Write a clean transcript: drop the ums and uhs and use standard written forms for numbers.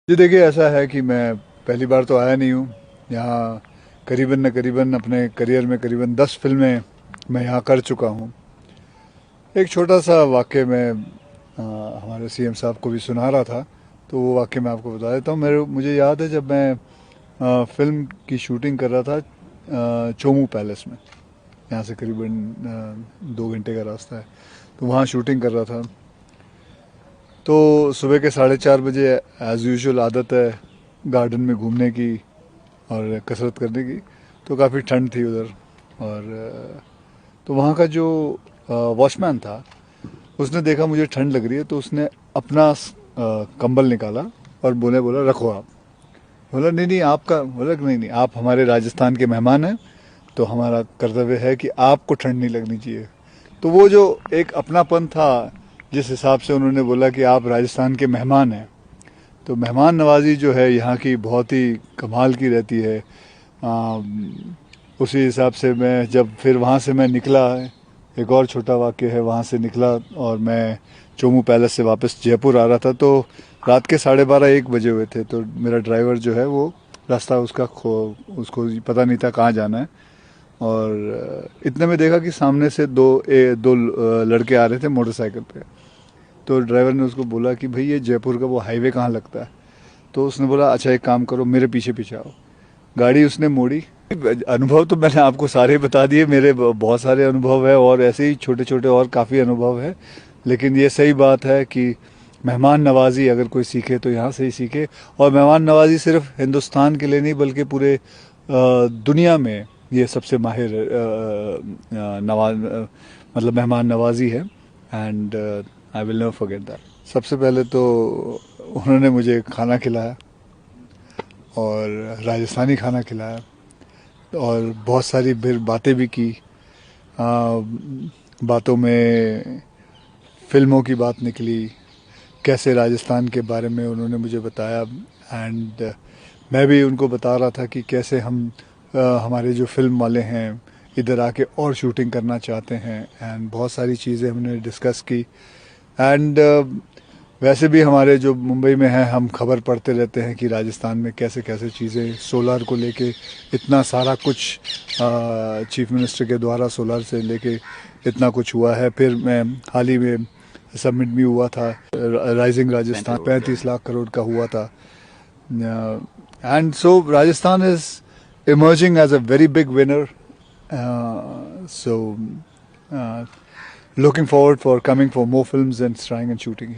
जी देखिए, ऐसा है कि मैं पहली बार तो आया नहीं हूँ यहाँ। करीबन न करीबन अपने करियर में करीबन 10 फिल्में मैं यहाँ कर चुका हूँ। एक छोटा सा वाक़या मैं हमारे सीएम साहब को भी सुना रहा था, तो वो वाक़या मैं आपको बता देता हूँ। मुझे याद है जब मैं फिल्म की शूटिंग कर रहा था चोमू पैलेस में। यहाँ से करीबन 2 घंटे का रास्ता है, तो वहाँ शूटिंग कर रहा था। तो सुबह के 4:30 बजे एज़ यूजुअल आदत है गार्डन में घूमने की और कसरत करने की। तो काफ़ी ठंड थी उधर, और तो वहाँ का जो वॉचमैन था, उसने देखा मुझे ठंड लग रही है, तो उसने अपना कंबल निकाला और बोला रखो आप। बोला नहीं नहीं आपका, बोला नहीं नहीं आप हमारे राजस्थान के मेहमान हैं, तो हमारा कर्तव्य है कि आपको ठंड नहीं लगनी चाहिए। तो वो जो एक अपनापन था, जिस हिसाब से उन्होंने बोला कि आप राजस्थान के मेहमान हैं, तो मेहमान नवाजी जो है यहाँ की बहुत ही कमाल की रहती है। उसी हिसाब से मैं जब फिर वहाँ से मैं निकला, एक और छोटा वाक़या है, वहाँ से निकला और मैं चोमू पैलेस से वापस जयपुर आ रहा था, तो रात के 12:30-1 बजे हुए थे। तो मेरा ड्राइवर जो है वो रास्ता उसको पता नहीं था कहाँ जाना है, और इतने में देखा कि सामने से दो लड़के आ रहे थे मोटरसाइकिल पे। तो ड्राइवर ने उसको बोला कि भाई ये जयपुर का वो हाईवे कहाँ लगता है। तो उसने बोला अच्छा एक काम करो, मेरे पीछे पीछे आओ। गाड़ी उसने मोड़ी। अनुभव तो मैंने आपको सारे बता दिए, मेरे बहुत सारे अनुभव है और ऐसे ही छोटे छोटे और काफ़ी अनुभव है। लेकिन ये सही बात है कि मेहमान नवाजी अगर कोई सीखे तो यहाँ से ही सीखे। और मेहमान नवाजी सिर्फ हिंदुस्तान के लिए नहीं बल्कि पूरे दुनिया में ये सबसे माहिर मतलब मेहमान नवाजी है। And I will never forget that. सबसे पहले तो उन्होंने मुझे खाना खिलाया और राजस्थानी खाना खिलाया, और बहुत सारी फिर बातें भी की। बातों में फिल्मों की बात निकली, कैसे राजस्थान के बारे में उन्होंने मुझे बताया। एंड मैं भी उनको बता रहा था कि कैसे हमारे जो फिल्म वाले हैं इधर आके और शूटिंग करना चाहते हैं। एंड बहुत सारी चीज़ें हमने डिस्कस की। एंड वैसे भी हमारे जो मुंबई में हैं, हम खबर पढ़ते रहते हैं कि राजस्थान में कैसे कैसे चीज़ें सोलर को लेके इतना सारा कुछ चीफ मिनिस्टर के द्वारा सोलर से लेके इतना कुछ हुआ है। फिर मैं हाल ही में सबमिट भी हुआ था राइजिंग राजस्थान, 35 लाख करोड़ का हुआ था। And so Rajasthan is emerging as a very big winner. So looking forward for coming for more films and trying and shooting here.